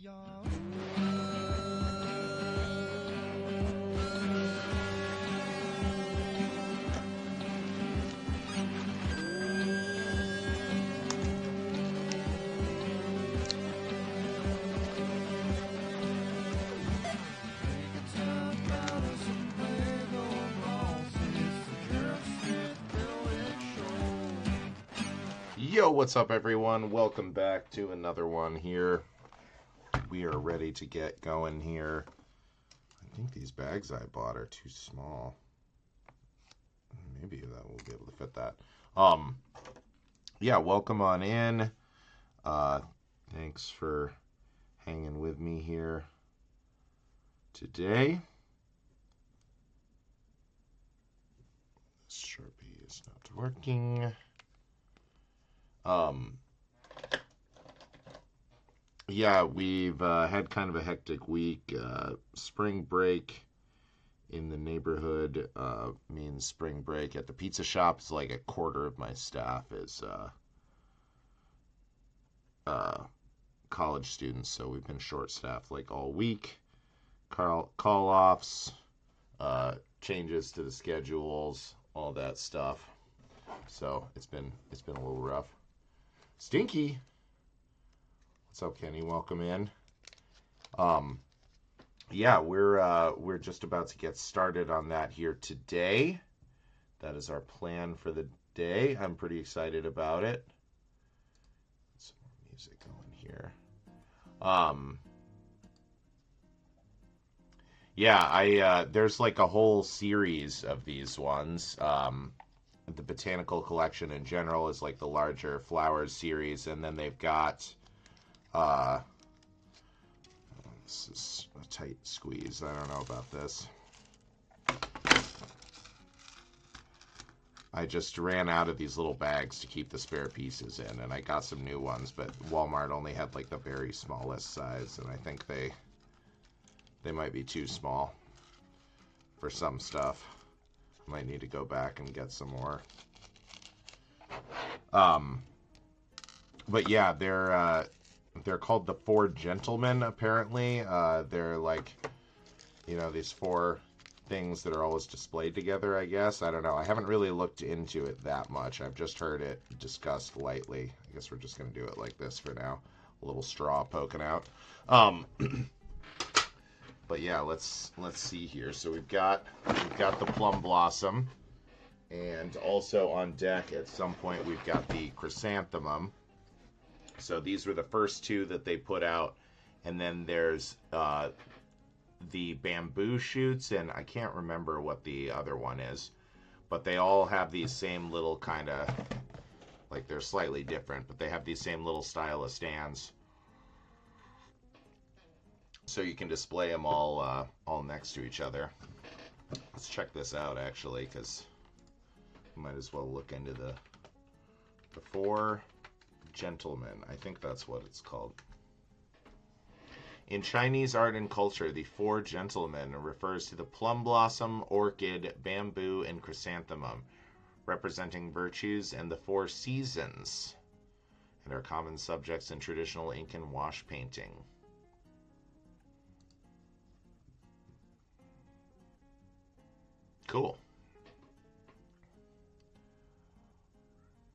Yo, what's up, everyone? Welcome back to another one here. We are ready to get going here. I think these bags I bought are too small. Maybe that will be able to fit that. Yeah, welcome on in. Thanks for hanging with me here today. This Sharpie is not working. Yeah, we've had kind of a hectic week. Spring break in the neighborhood means spring break at the pizza shop. It's like a quarter of my staff is college students, so we've been short-staffed like all week. Call-offs, changes to the schedules, all that stuff. So it's been a little rough. Stinky. What's up, Kenny? Welcome in. Yeah, we're just about to get started on that here today. That is our plan for the day. I'm pretty excited about it. Some more music going here. Yeah, there's like a whole series of these ones. The Botanical collection in general is like the larger flowers series, and then they've got this is a tight squeeze. I don't know about this. I just ran out of these little bags to keep the spare pieces in, and I got some new ones, but Walmart only had like the very smallest size, and I think they might be too small for some stuff. Might need to go back and get some more. But yeah, they're called the Four Gentlemen, apparently. They're like, these four things that are always displayed together, I guess. I don't know. I haven't really looked into it that much. I've just heard it discussed lightly. I guess we're just going to do it like this for now. A little straw poking out. But yeah, let's see here. So we've got the Plum Blossom, and also on deck at some point we've got the Chrysanthemum. So these were the first two that they put out, and then there's the bamboo shoots, and I can't remember what the other one is, but they all have these same little kind of, like, they're slightly different, but they have these same little style of stands. So you can display them all next to each other. Let's check this out, actually, because we might as well look into the Four Gentlemen. I think that's what it's called. In Chinese art and culture, the Four Gentlemen refers to the plum blossom, orchid, bamboo, and chrysanthemum, representing virtues and the four seasons, and are common subjects in traditional ink and wash painting. Cool.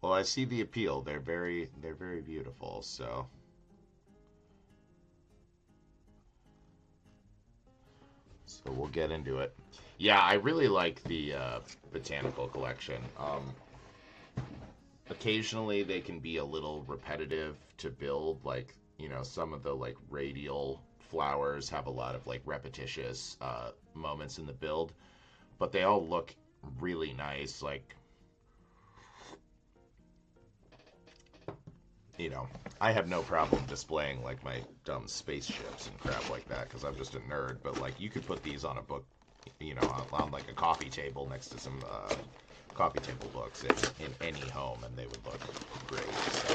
Well, I see the appeal. They're very beautiful, so we'll get into it. Yeah, I really like the Botanical collection. Occasionally they can be a little repetitive to build, like, some of the like radial flowers have a lot of like repetitious moments in the build, but they all look really nice. Like, I have no problem displaying like my dumb spaceships and crap like that because I'm just a nerd, but like you could put these on a book, on like a coffee table next to some coffee table books in any home, and they would look great. So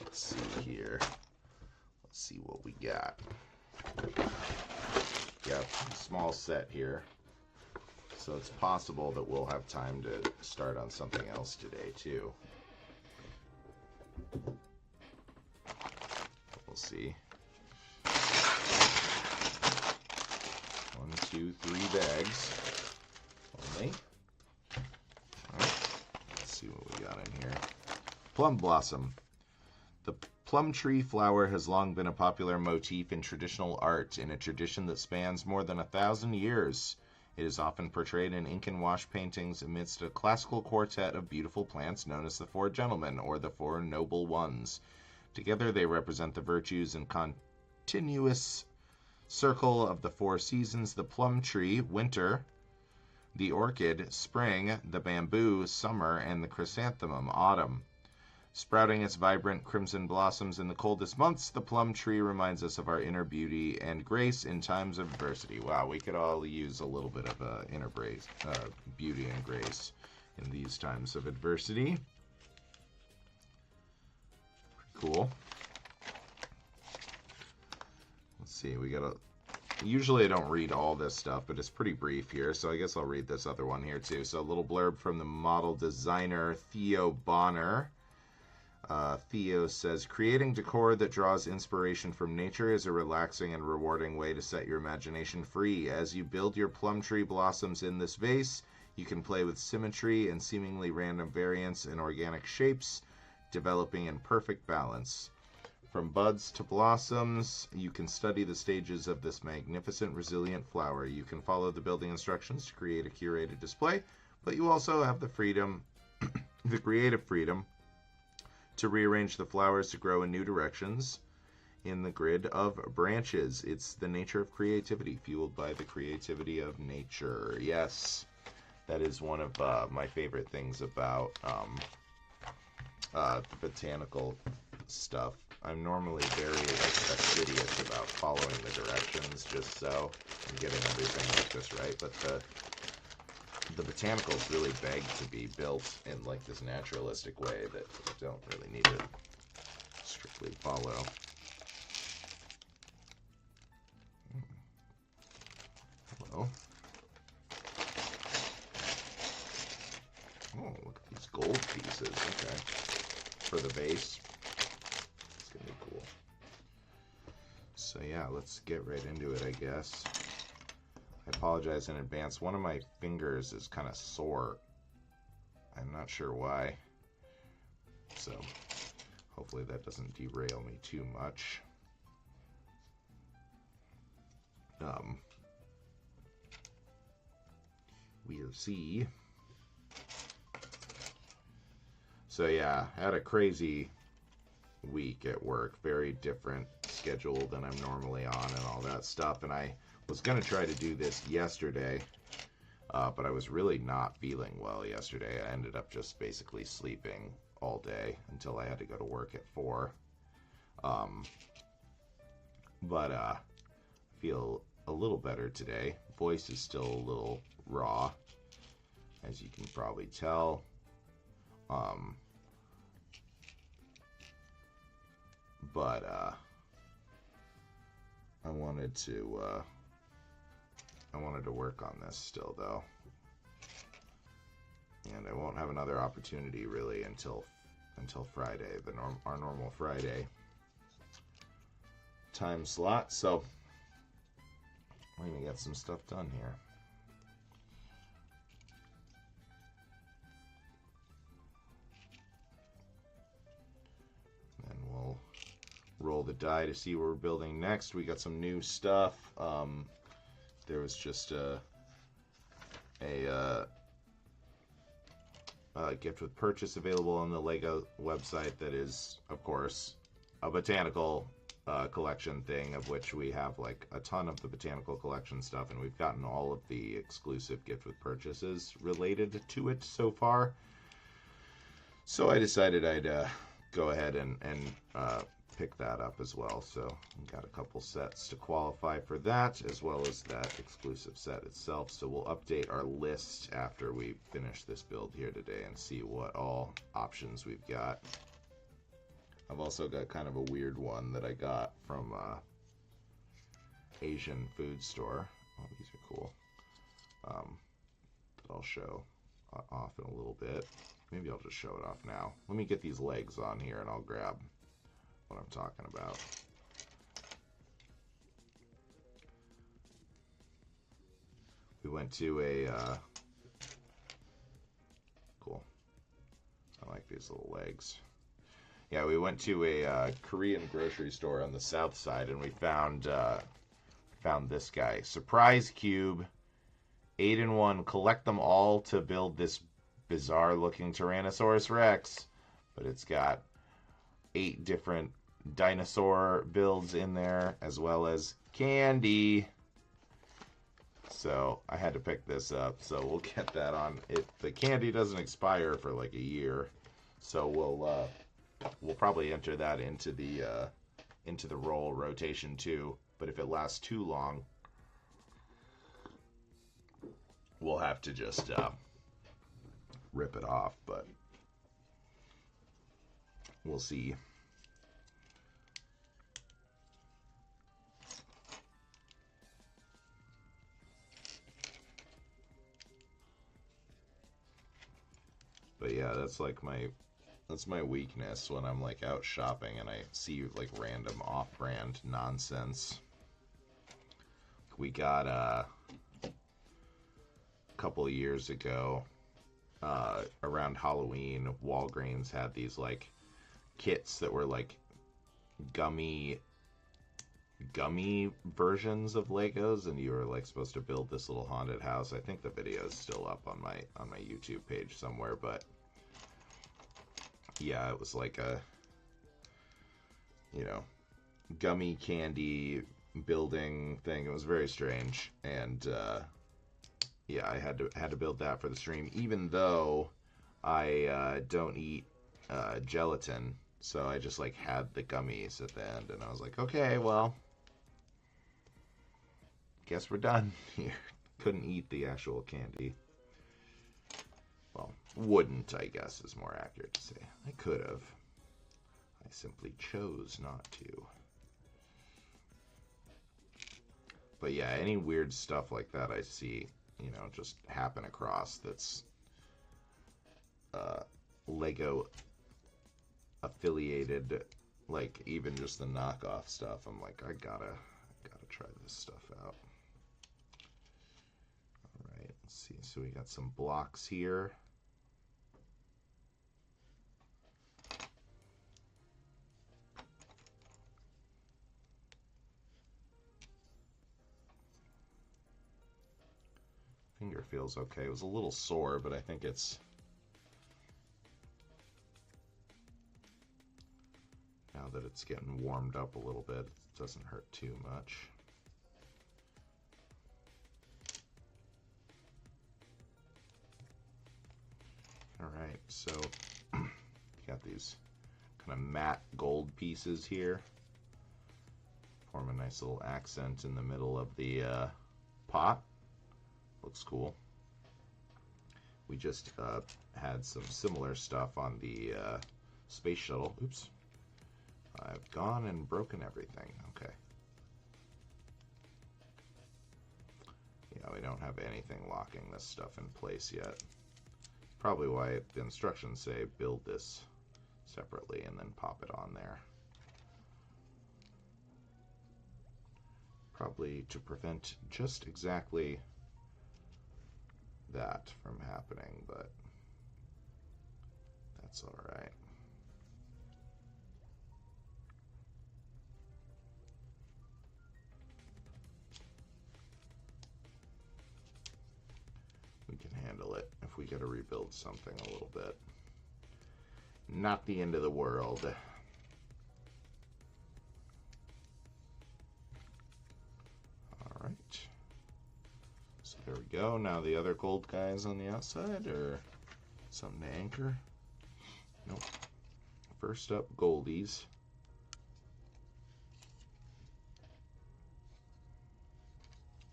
let's see here. Let's see what we got. Yeah, small set here. So it's possible that we'll have time to start on something else today, too. We'll see. 1, 2, 3 bags only. All right. Let's see what we got in here. Plum blossom. The plum tree flower has long been a popular motif in traditional art, in a tradition that spans more than 1,000 years. It is often portrayed in ink and wash paintings amidst a classical quartet of beautiful plants known as the Four Gentlemen, or the Four Noble Ones. Together they represent the virtues and continuous circle of the four seasons: the plum tree, winter; the orchid, spring; the bamboo, summer; and the chrysanthemum, autumn. Sprouting its vibrant crimson blossoms in the coldest months, the plum tree reminds us of our inner beauty and grace in times of adversity. Wow, we could all use a little bit of inner beauty and grace in these times of adversity. Pretty cool. Let's see, we got a... Usually I don't read all this stuff, but it's pretty brief here, so I guess I'll read this other one here too. So a little blurb from the model designer Theo Bonner. Theo says, creating decor that draws inspiration from nature is a relaxing and rewarding way to set your imagination free. As you build your plum tree blossoms in this vase, you can play with symmetry and seemingly random variants in organic shapes, developing in perfect balance. From buds to blossoms, you can study the stages of this magnificent, resilient flower. You can follow the building instructions to create a curated display, but you also have the freedom, the creative freedom, to rearrange the flowers to grow in new directions in the grid of branches. It's the nature of creativity, fueled by the creativity of nature. Yes, that is one of my favorite things about the botanical stuff. I'm normally very fastidious about following the directions just so I'm getting everything like this right, but the botanicals really beg to be built in like this naturalistic way that you don't really need to strictly follow. Hello. Oh, look at these gold pieces. Okay. For the base. It's gonna be cool. So yeah, let's get right into it, I guess. I apologize in advance. One of my fingers is kind of sore. I'm not sure why. So hopefully that doesn't derail me too much. We'll see. So yeah, had a crazy week at work. Very different schedule than I'm normally on and all that stuff. And I was going to try to do this yesterday, but I was really not feeling well yesterday. I ended up just basically sleeping all day until I had to go to work at 4. But I feel a little better today. Voice is still a little raw, as you can probably tell. But I wanted to work on this still, though, and I won't have another opportunity really until Friday, our normal Friday time slot. So we're gonna get some stuff done here. And we'll roll the die to see what we're building next. We got some new stuff. There was just a gift with purchase available on the Lego website that is, of course, a botanical collection thing, of which we have like a ton of the botanical collection stuff, and we've gotten all of the exclusive gift with purchases related to it so far. So I decided I'd go ahead and pick that up as well. So we got a couple sets to qualify for that, as well as that exclusive set itself. So we'll update our list after we finish this build here today and see what all options we've got. I've also got kind of a weird one that I got from Asian food store. Oh, these are cool. That I'll show off in a little bit. Maybe I'll just show it off now. Let me get these legs on here and I'll grab what I'm talking about. We went to a, cool. I like these little legs. Yeah, we went to a Korean grocery store on the south side and we found this guy. Surprise Cube, 8-in-1. Collect them all to build this bizarre looking Tyrannosaurus Rex. But it's got 8 different dinosaur builds in there as well as candy. So I had to pick this up, so we'll get that on. The candy doesn't expire for like a year, so we'll probably enter that into the roll rotation too. But if it lasts too long, we'll have to just rip it off. But we'll see. But yeah, that's my weakness when I'm like out shopping and I see like random off-brand nonsense. We got a couple of years ago around Halloween, Walgreens had these like kits that were like gummy versions of Legos, and you were like supposed to build this little haunted house. I think the video is still up on my YouTube page somewhere, but yeah, it was like a, you know, gummy candy building thing. It was very strange, and yeah, I had to build that for the stream, even though I don't eat gelatin. So I just like had the gummies at the end, and I was like, okay, well, guess we're done here. Couldn't eat the actual candy. Well, wouldn't, I guess, is more accurate to say. I could have. I simply chose not to. But yeah, any weird stuff like that I see, you know, just happen across that's Lego affiliated, like even just the knockoff stuff, I'm like, I gotta try this stuff out. Alright, let's see. So we got some blocks here. Finger feels okay. It was a little sore, but I think it's now that it's getting warmed up a little bit, it doesn't hurt too much. Alright, so got these kind of matte gold pieces here. Form a nice little accent in the middle of the pot. Looks cool. We just had some similar stuff on the space shuttle. Oops. I've gone and broken everything. Okay. Yeah, we don't have anything locking this stuff in place yet. Probably why the instructions say build this separately and then pop it on there. Probably to prevent just exactly that from happening, but that's all right. We can handle it if we get to rebuild something a little bit. Not the end of the world. All right. So there we go. Now the other gold guys on the outside, or something to anchor? Nope. First up, goldies.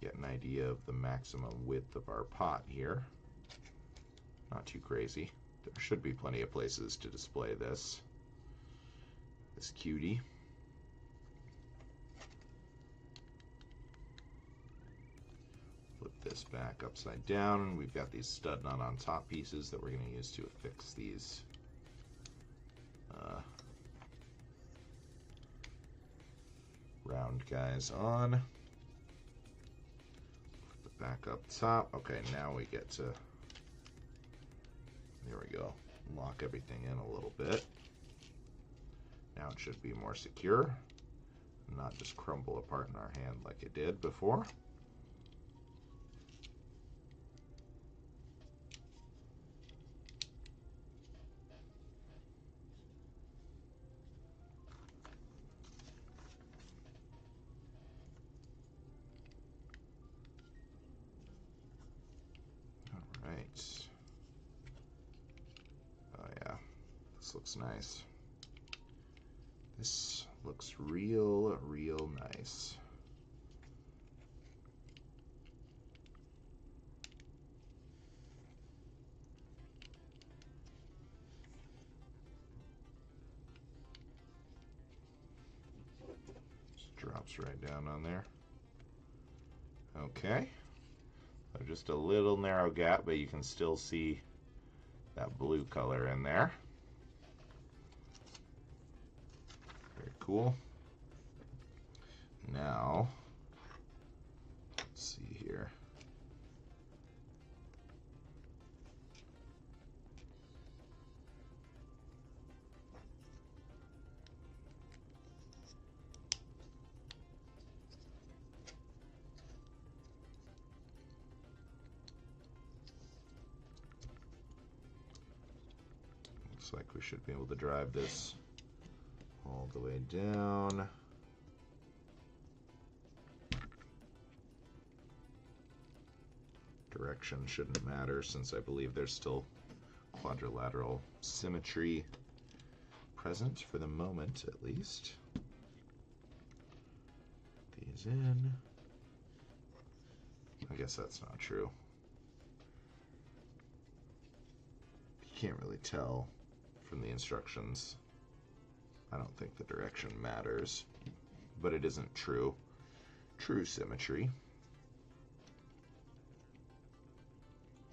Get an idea of the maximum width of our pot here. Not too crazy. There should be plenty of places to display this cutie. Flip this back upside down. We've got these stud nut on top pieces that we're going to use to affix these round guys on. Put the back up top. Okay, now we get to, there we go, lock everything in a little bit. Now it should be more secure, not just crumble apart in our hand like it did before. All right. Oh yeah, this looks nice. This looks real nice. Just drops right down on there. Okay. So just a little narrow gap, but you can still see that blue color in there. Very cool. Now, let's see here. Looks like we should be able to drive this all the way down. Direction shouldn't matter since I believe there's still quadrilateral symmetry present for the moment, at least. These in. I guess that's not true. You can't really tell from the instructions. I don't think the direction matters, but it isn't true symmetry.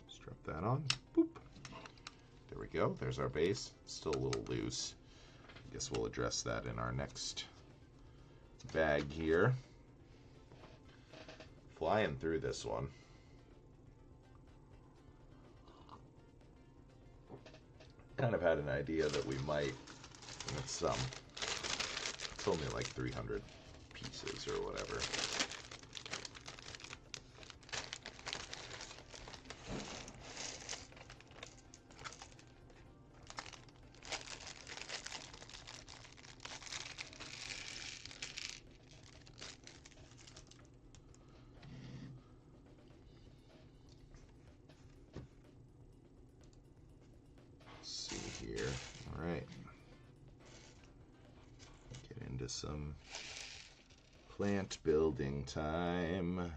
Strap that on. Boop. There we go. There's our base. Still a little loose. I guess we'll address that in our next bag here. Flying through this one. Kind of had an idea that we might, and it's only like 300 pieces or whatever. Here. All right. Get into some plant building time.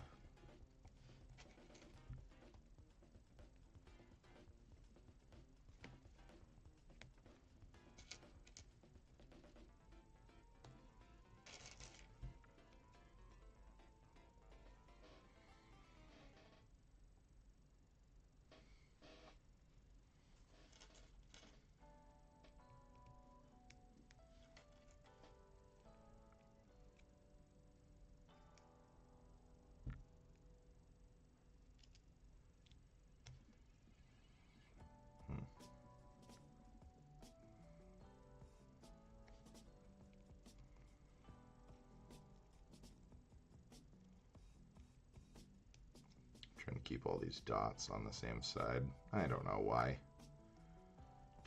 Trying to keep all these dots on the same side. I don't know why.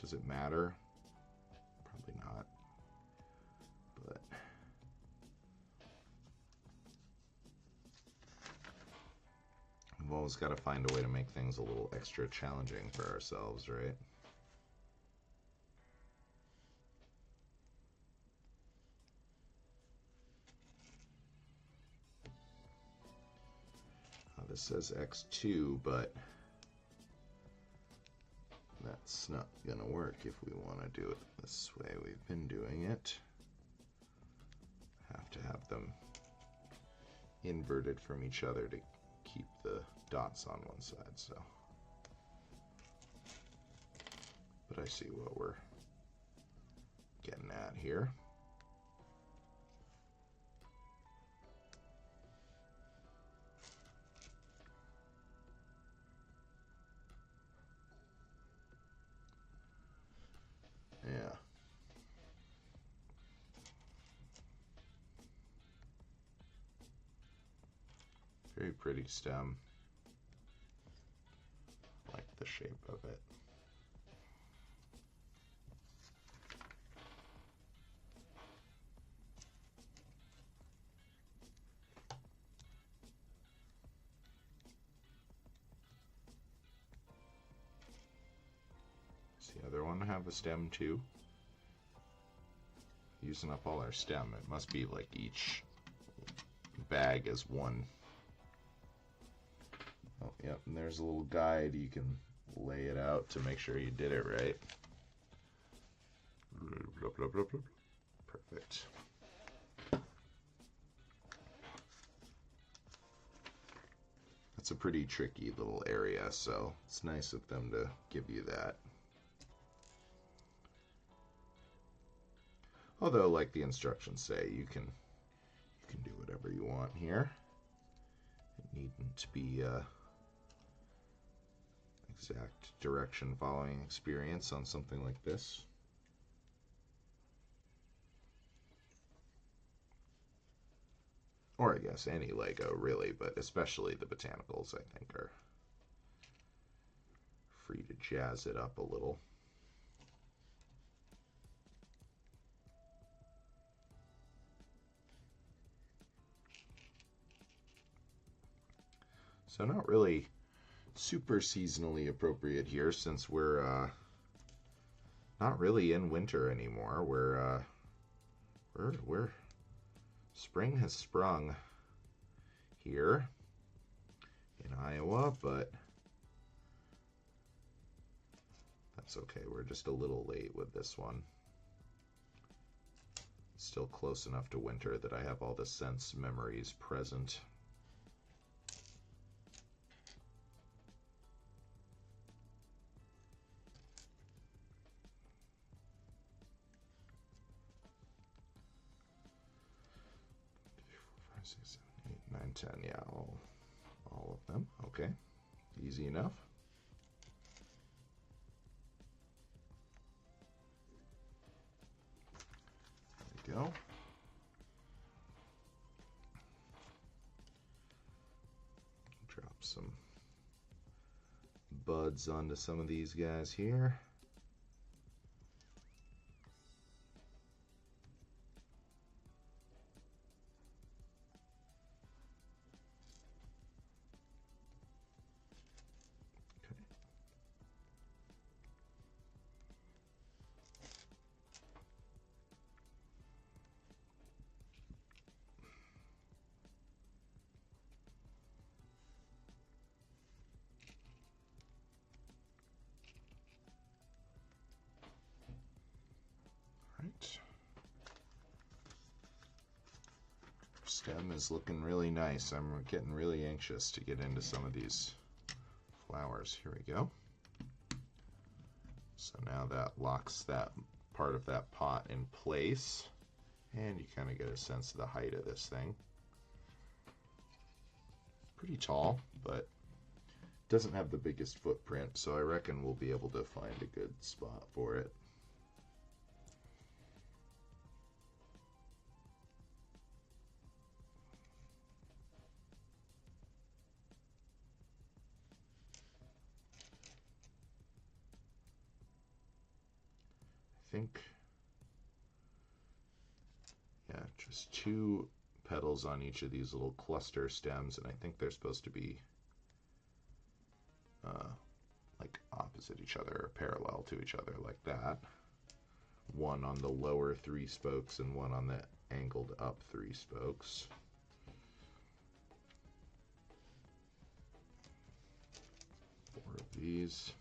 Does it matter? Probably not. But we've always got to find a way to make things a little extra challenging for ourselves, right? This says X2, but that's not gonna work if we want to do it this way we've been doing it. Have to have them inverted from each other to keep the dots on one side, so. But I see what we're getting at here. Yeah. Very pretty stem. Like the shape of it. Does the other one have a stem too? Using up all our stem. It must be like each bag is one. Oh, yep, and there's a little guide. You can lay it out to make sure you did it right. Blah, blah, blah, blah. Perfect. That's a pretty tricky little area, so it's nice of them to give you that. Although, like the instructions say, you can do whatever you want here. It needn't be exact direction following experience on something like this. Or I guess any Lego really, but especially the Botanicals I think are free to jazz it up a little. So not really super seasonally appropriate here since we're not really in winter anymore. We're spring has sprung here in Iowa, but that's okay. We're just a little late with this one. Still close enough to winter that I have all the sense memories present. Six, 7, 8, 9, 10. Yeah, all of them. Okay, easy enough. There we go. Drop some buds onto some of these guys here. Stem is looking really nice. I'm getting really anxious to get into some of these flowers. Here we go. So now that locks that part of that pot in place, and you kind of get a sense of the height of this thing. Pretty tall, but doesn't have the biggest footprint, so I reckon we'll be able to find a good spot for it. I think, yeah, just 2 petals on each of these little cluster stems, and I think they're supposed to be like opposite each other or parallel to each other like that. One on the lower 3 spokes and one on the angled up 3 spokes. Four of these.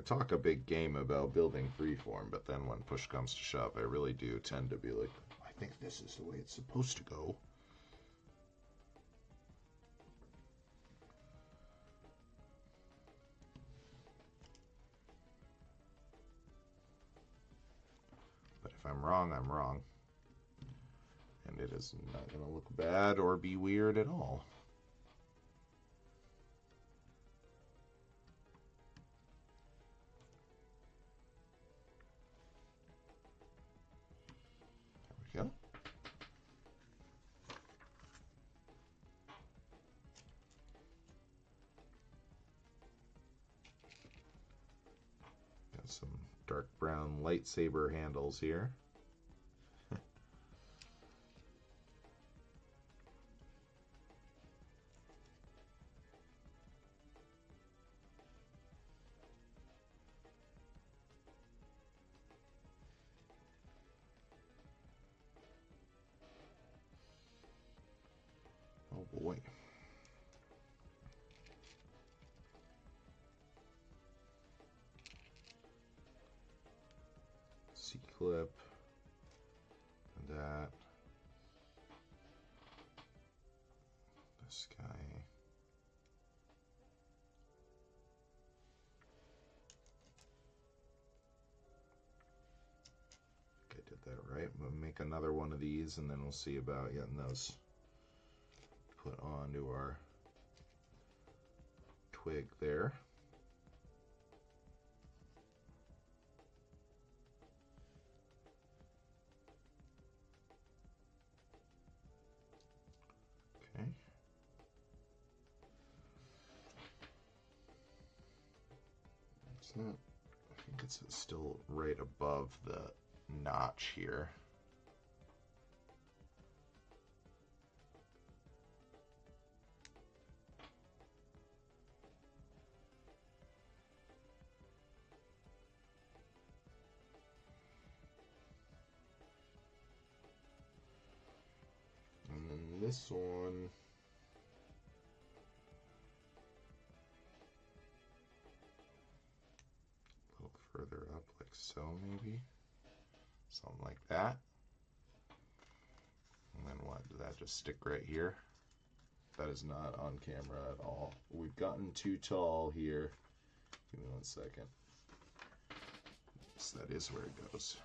talk a big game about building freeform, but then when push comes to shove, I really do tend to be like, I think this is the way it's supposed to go. But if I'm wrong, I'm wrong. And it is not going to look bad or be weird at all. There we go. Got some dark brown lightsaber handles here. Oh boy. C-clip. And that. This guy. I did that right. We'll make another one of these and then we'll see about getting those put onto our twig there. Okay. It's not, I think it's still right above the notch here. And then this one, a little further up like so maybe. Something like that. And then what? Did that just stick right here? That is not on camera at all. We've gotten too tall here. Give me 1 second. So that is where it goes.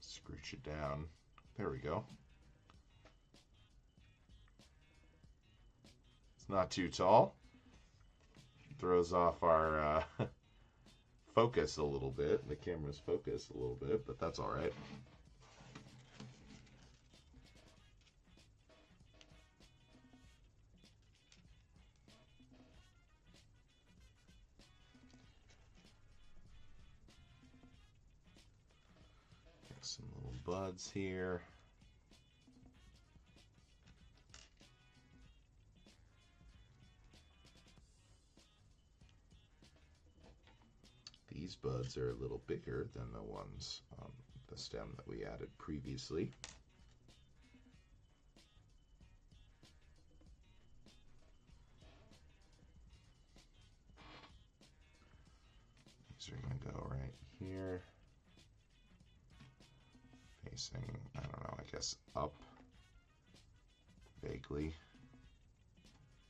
Scooch it down. There we go. It's not too tall. Throws off our focus a little bit. The camera's focus a little bit, but that's all right. Got some little buds here. These buds are a little bigger than the ones on the stem that we added previously. These are going to go right here, facing, I don't know, I guess up vaguely.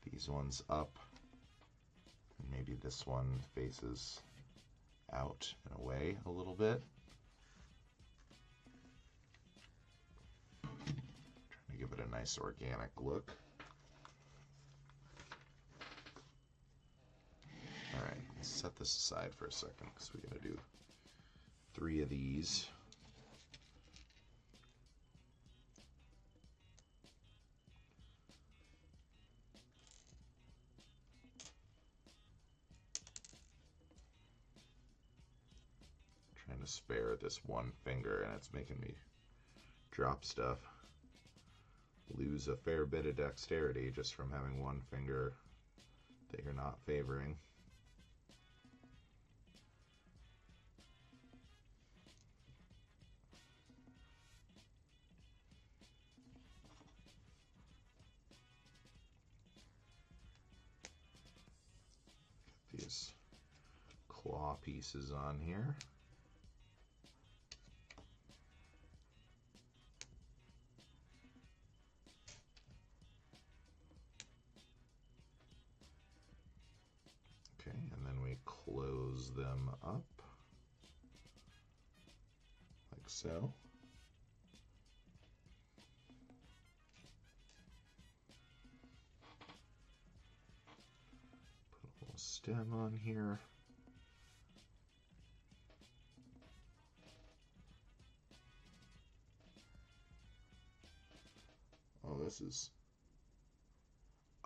These ones up, and maybe this one faces out and away a little bit. Trying to give it a nice organic look. Alright, let's set this aside for a second because we're going to do 3 of these. Trying to spare this one finger and it's making me drop stuff. Lose a fair bit of dexterity just from having one finger that you're not favoring. These claw pieces on here. Okay, and then we close them up like so. Put a little stem on here. Oh, this is...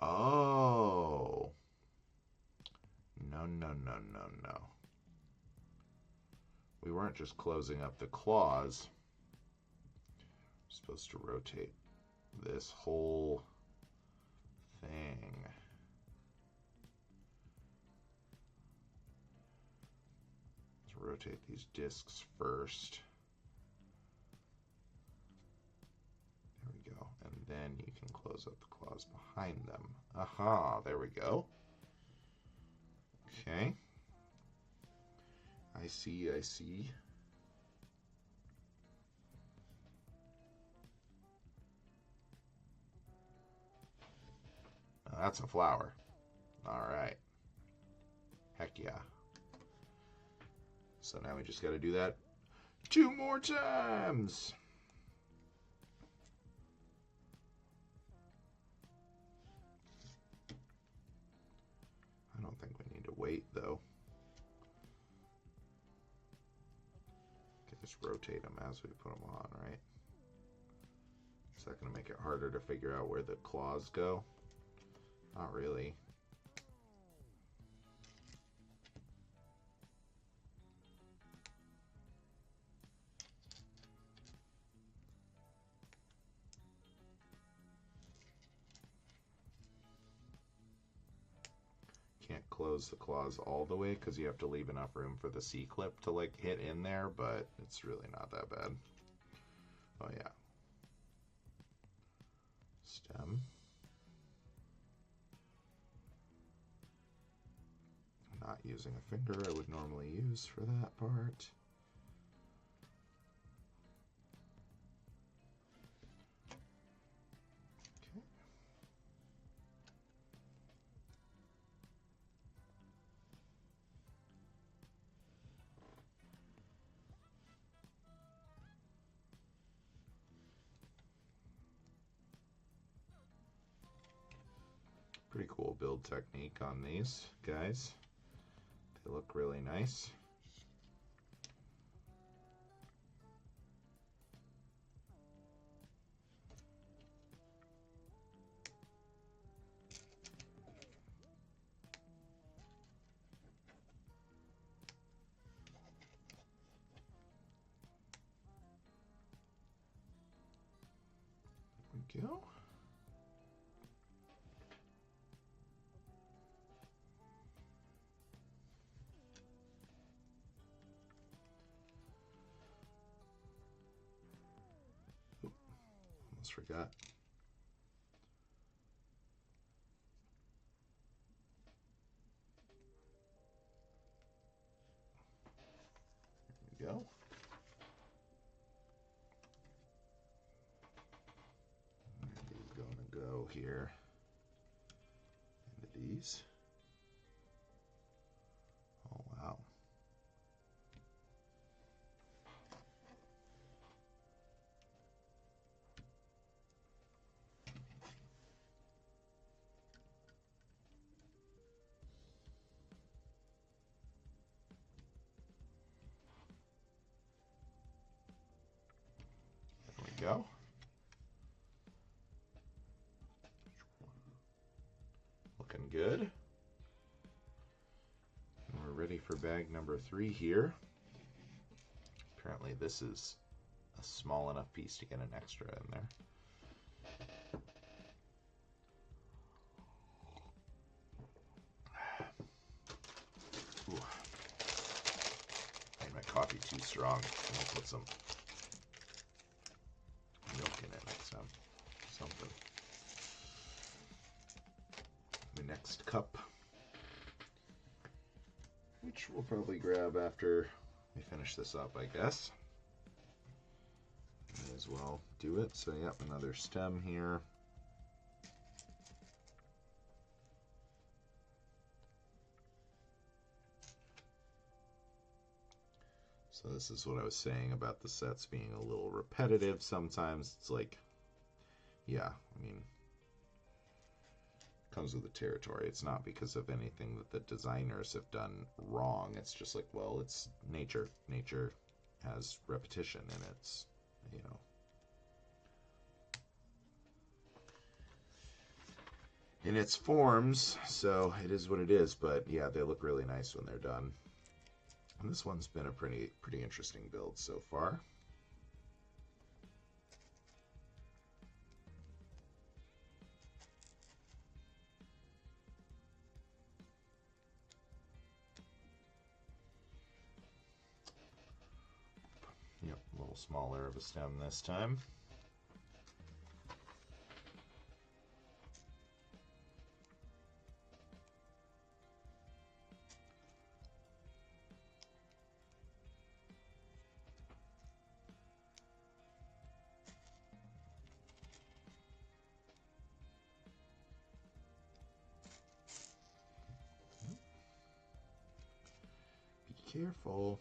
Oh! No, no, no, no, no. We weren't just closing up the claws. We're supposed to rotate this whole thing. Let's rotate these discs first. There we go. And then you can close up the claws behind them. Aha, there we go. Okay. I see, I see. Now that's a flower. All right. Heck yeah. So now we just got to do that 2 more times. I don't think we need to wait though. Can just rotate them as we put them on, right? Is that going to make it harder to figure out where the claws go? Not really. Can't close the claws all the way because you have to leave enough room for the C-clip to like hit in there, but it's really not that bad. Oh yeah. Stem. Not using a finger I would normally use for that part. Pretty cool build technique on these guys. They look really nice. There we go. Almost forgot. There we go. He's going to go here into these. Oh, wow. There we go. Looking good. And we're ready for bag number 3 here. Apparently this is a small enough piece to get an extra in there. Ooh. Made my coffee too strong. I'm gonna put some milk in it next time. Something. The next cup. We which we'll probably grab after we finish this up, I guess. May as well do it. So, yep, another stem here. So this is what I was saying about the sets being a little repetitive. Sometimes it's like, yeah, I mean, comes with the territory. It's not because of anything that the designers have done wrong. It's just like, well, it's nature. Nature has repetition in its, you know, in its forms. So it is what it is. But yeah, they look really nice when they're done. And this one's been a pretty interesting build so far. Yep, a little smaller of a stem this time. Be careful.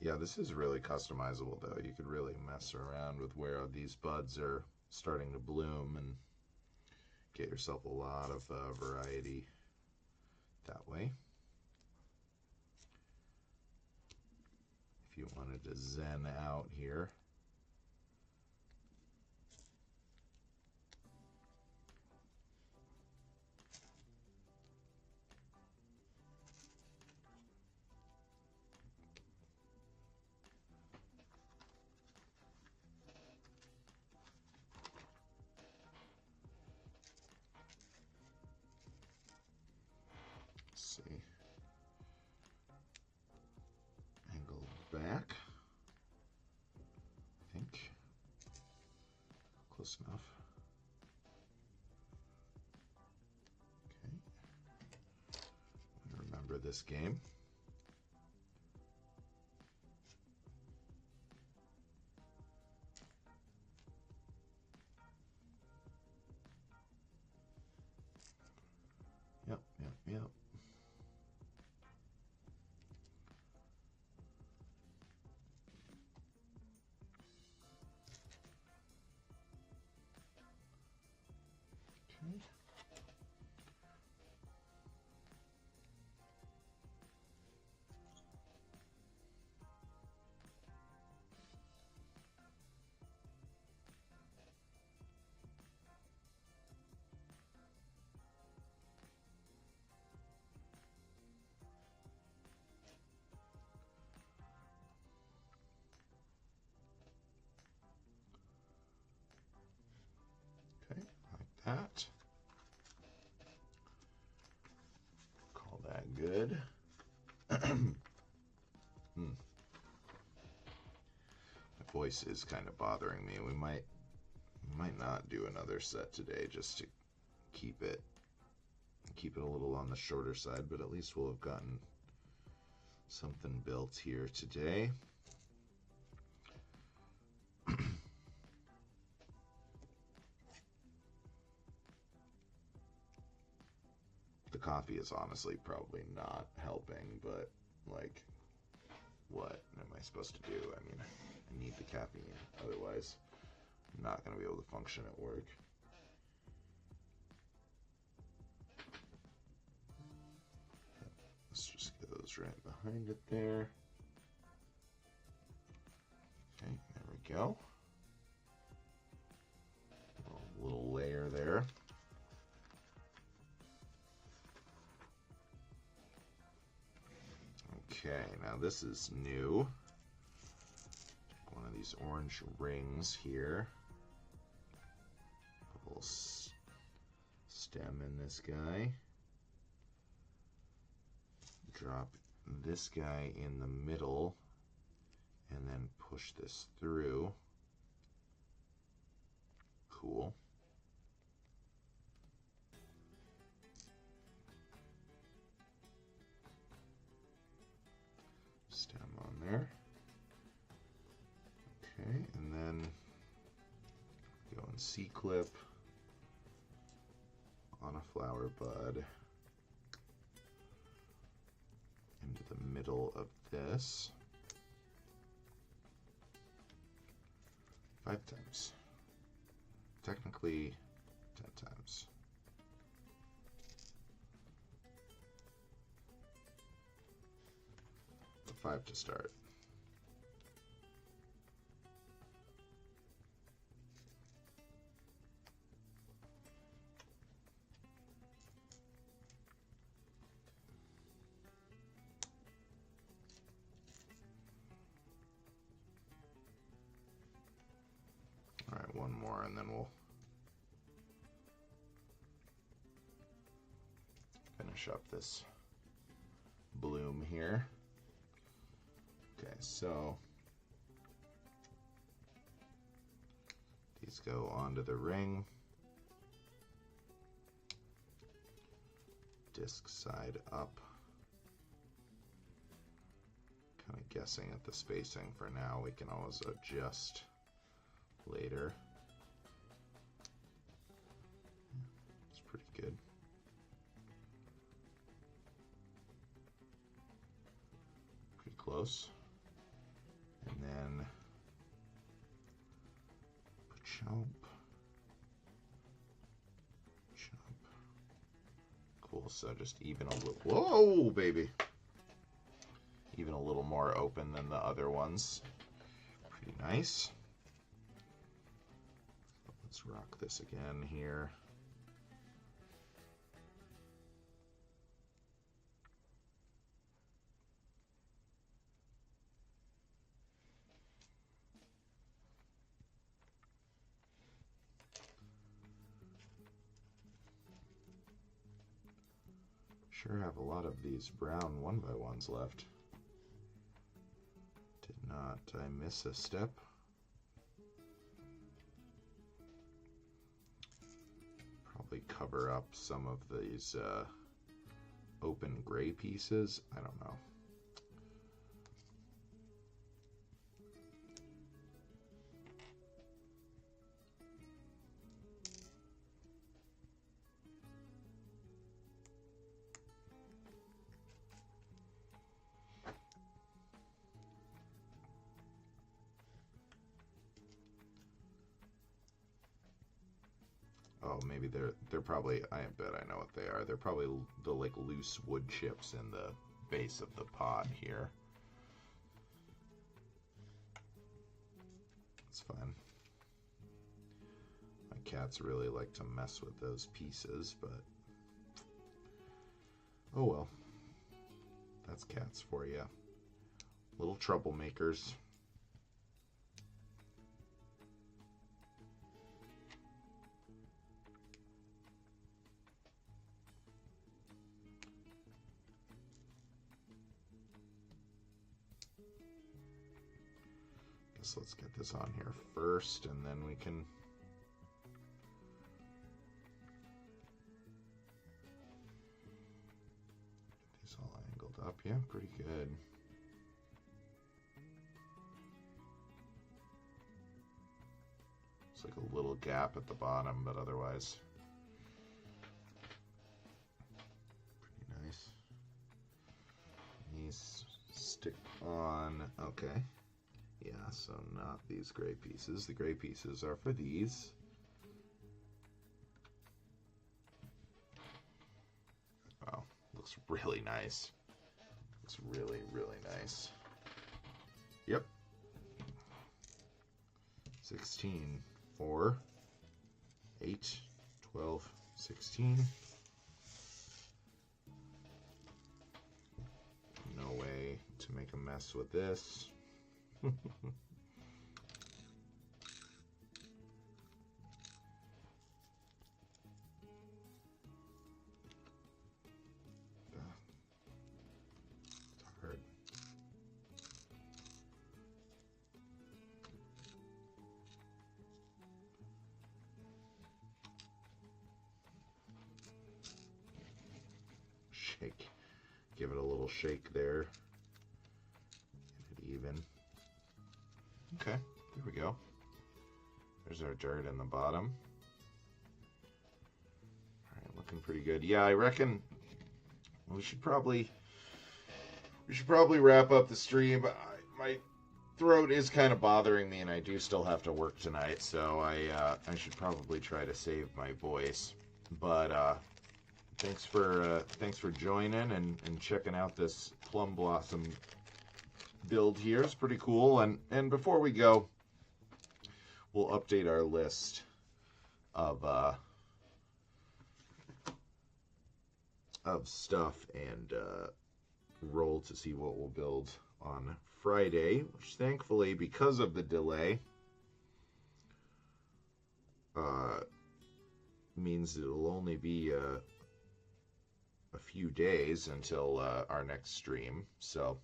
Yeah, this is really customizable though. You could really mess around with where these buds are starting to bloom and get yourself a lot of variety that way. If you wanted to zen out here. Let's see. Angle back. I think. Close enough. Okay. Remember this game. Yep. Okay. Okay, like that. Call that good. My voice is kind of bothering me. We might not do another set today just to keep it a little on the shorter side, but at least we'll have gotten something built here today. The coffee is honestly probably not helping, but like, what am I supposed to do? I mean, I need the caffeine, otherwise I'm not going to be able to function at work. This just goes right behind it there. Okay, there we go. A little layer there. Okay, now this is new. One of these orange rings here. A little stem in this guy. drop this guy in the middle and then push this through. Cool. Stem on there. Okay, and then go and C-clip on a flower bud into the middle of this 5 times. Technically 10 times. But 5 to start. All right, one more and then we'll finish up this bloom here. Okay, so these go onto the ring. Disc side up. Kind of guessing at the spacing for now. We can always adjust later. It's pretty good. Pretty close. And then chomp. Chomp. Cool, so just even a little, whoa, baby. Even a little more open than the other ones. Pretty nice. Let's rock this again here. Sure have a lot of these brown 1x1s left. Did not I miss a step? Probably cover up some of these open gray pieces. I don't know. Oh, maybe they're probably, I bet I know what they are. They're probably the like loose wood chips in the base of the pot here. It's fine. My cats really like to mess with those pieces, but oh well. That's cats for you. Little troublemakers. So let's get this on here first, and then we can get these all angled up. Yeah, pretty good. It's like a little gap at the bottom, but otherwise pretty nice. These stick on, okay. Yeah, so not these gray pieces. The gray pieces are for these. Wow, looks really nice. Looks really, really nice. Yep. 16, 4, 8, 12, 16. No way to make a mess with this. shake. Give it a little shake there. Get it even. Okay, there we go. There's our dirt in the bottom. All right, looking pretty good. Yeah, I reckon we should probably wrap up the stream. My throat is kind of bothering me, and I do still have to work tonight, so I should probably try to save my voice. But thanks for joining and checking out this Plum Blossom build here. It's pretty cool. And before we go, we'll update our list of stuff and roll to see what we'll build on Friday, which thankfully, because of the delay, means it'll only be a few days until our next stream. So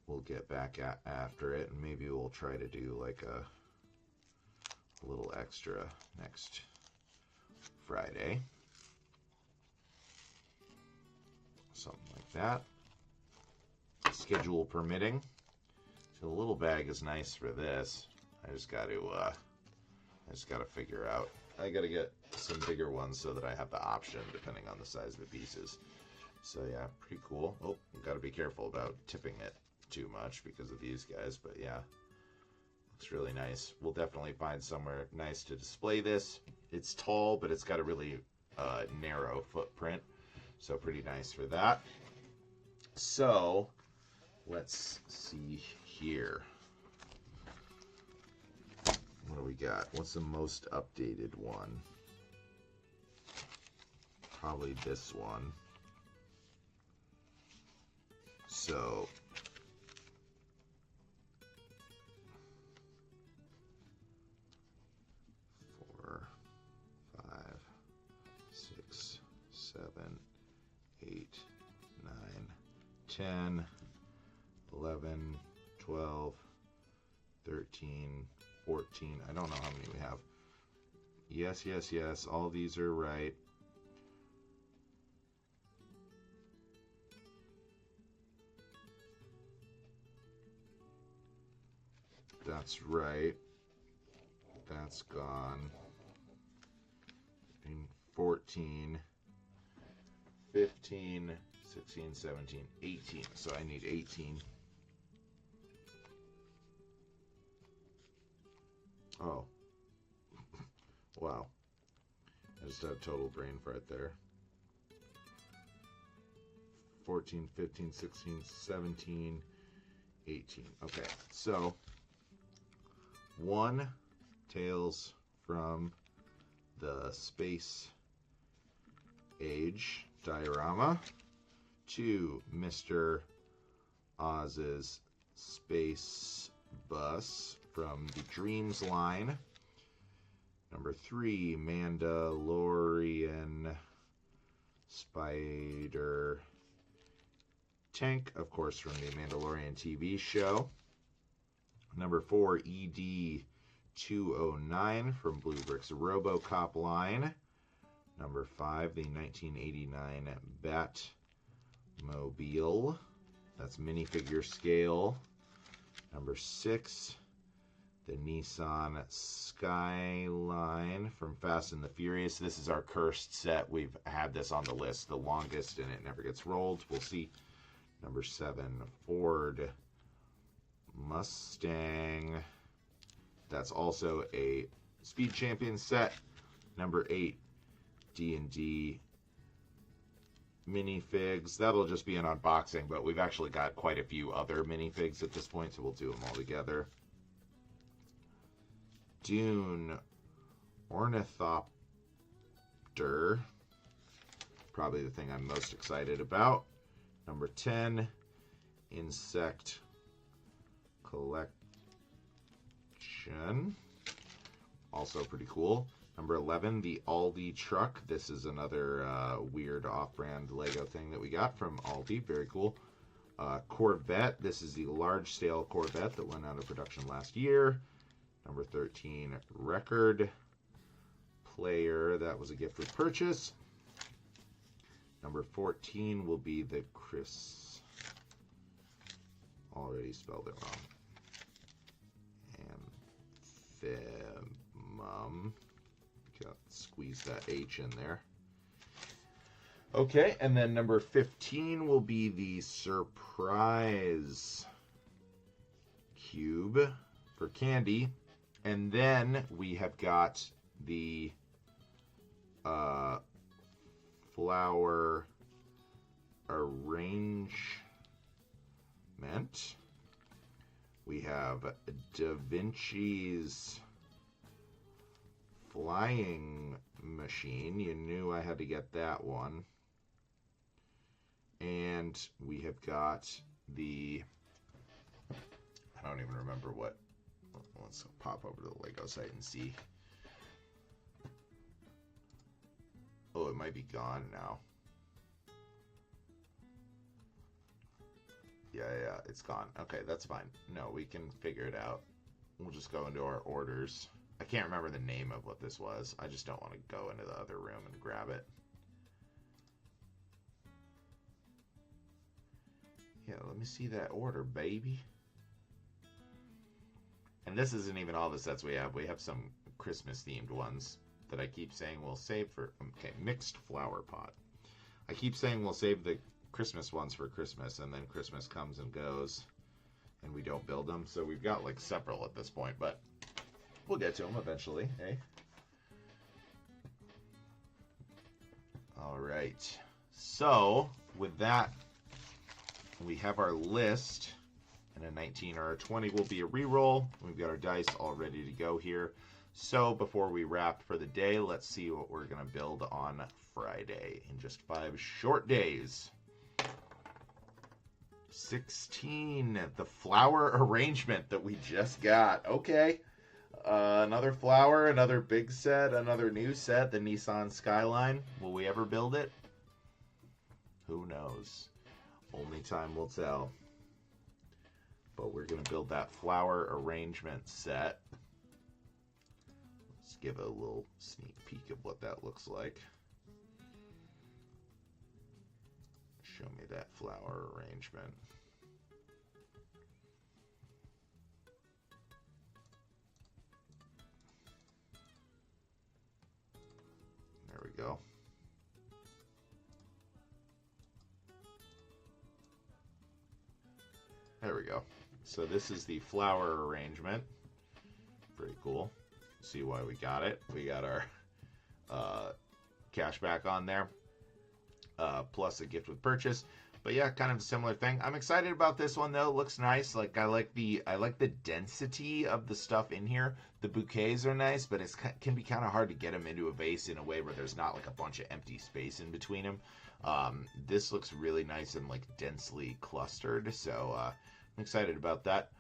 we'll get back after it, and maybe we'll try to do like a little extra next Friday. Something like that. Schedule permitting. So the little bag is nice for this. I just got to figure out. I got to get some bigger ones so that I have the option depending on the size of the pieces. So yeah, pretty cool. Oh, got to be careful about tipping it too much because of these guys, but yeah, looks really nice. We'll definitely find somewhere nice to display this. It's tall, but it's got a really narrow footprint, so pretty nice for that. So let's see here. What do we got? What's the most updated one? Probably this one. So 4, 5, 6, 7, 8, 9, 10, 11, 12, 13, 14. I don't know how many we have. Yes, yes, yes. All these are right. That's right. That's gone. 14, 15, 16, 17, 18. So I need 18. Oh. Wow. I just had a total brain fart there. 14, 15, 16, 17, 18. Okay, so 1, Tales from the Space Age diorama. 2, Mr. Oz's Space Bus from the Dreams line. Number 3, Mandalorian Spider Tank, of course, from the Mandalorian TV show. Number 4, ED-209 from Blue Brick's RoboCop line. Number 5, the 1989 Batmobile. That's minifigure scale. Number 6, the Nissan Skyline from Fast and the Furious. This is our cursed set. We've had this on the list the longest, and it never gets rolled. We'll see. Number 7, Ford Mustang. That's also a Speed Champion set. Number 8, D&D minifigs. That'll just be an unboxing, but we've actually got quite a few other minifigs at this point, so we'll do them all together. Dune Ornithopter. Probably the thing I'm most excited about. Number 10, Insect Collection. Also pretty cool. Number 11, the Aldi truck. This is another weird off-brand Lego thing that we got from Aldi. Very cool. Corvette. This is the large-scale Corvette that went out of production last year. Number 13, Record Player. That was a gift with purchase. Number 14 will be the Chris. Already spelled it wrong. Amphimum. Squeeze that H in there. Okay, and then number 15 will be the surprise cube for candy. And then we have got the flower arrangement. We have Da Vinci's flying machine. You knew I had to get that one. And we have got the, I don't even remember what. Let's pop over to the Lego site and see. Oh, it might be gone now. Yeah, it's gone. Okay, that's fine. No, we can figure it out. We'll just go into our orders. I can't remember the name of what this was. I just don't want to go into the other room and grab it. Yeah, let me see that order, baby. And this isn't even all the sets we have. We have some Christmas-themed ones that I keep saying we'll save for... Okay, mixed flower pot. I keep saying we'll save the Christmas ones for Christmas, and then Christmas comes and goes, and we don't build them. So we've got, like, several at this point, but we'll get to them eventually, eh? All right. So, with that, we have our list, and a 19 or a 20 will be a reroll. We've got our dice all ready to go here. So before we wrap for the day, let's see what we're going to build on Friday in just 5 short days. 16, the flower arrangement that we just got. Okay. Another flower, another big set, another new set, the Nissan Skyline. Will we ever build it? Who knows? Only time will tell. But we're going to build that flower arrangement set. Let's give a little sneak peek of what that looks like. Show me that flower arrangement. There we go. There we go. So this is the flower arrangement. Pretty cool. See why we got it. We got our cash back on there. Plus a gift with purchase. But yeah, kind of a similar thing. I'm excited about this one though. It looks nice. Like I like the density of the stuff in here. The bouquets are nice, but it can be kind of hard to get them into a vase in a way where there's not like a bunch of empty space in between them. This looks really nice and like densely clustered. So I'm excited about that.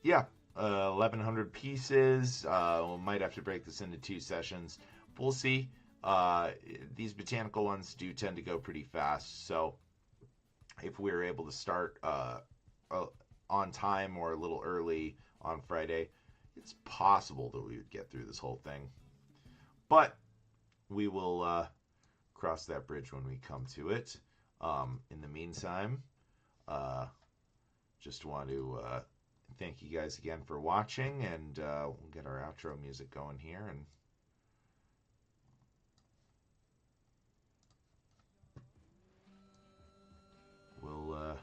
Yeah, 1,100 pieces. We might have to break this into 2 sessions. We'll see. These botanical ones do tend to go pretty fast, so if we're able to start on time or a little early on Friday, it's possible that we would get through this whole thing. But we will cross that bridge when we come to it. In the meantime, just want to thank you guys again for watching, and we'll get our outro music going here, and we'll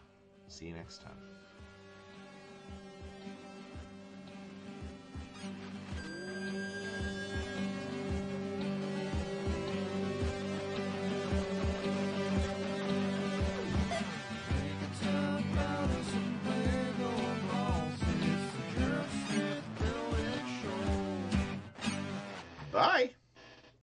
see you next time. Bye.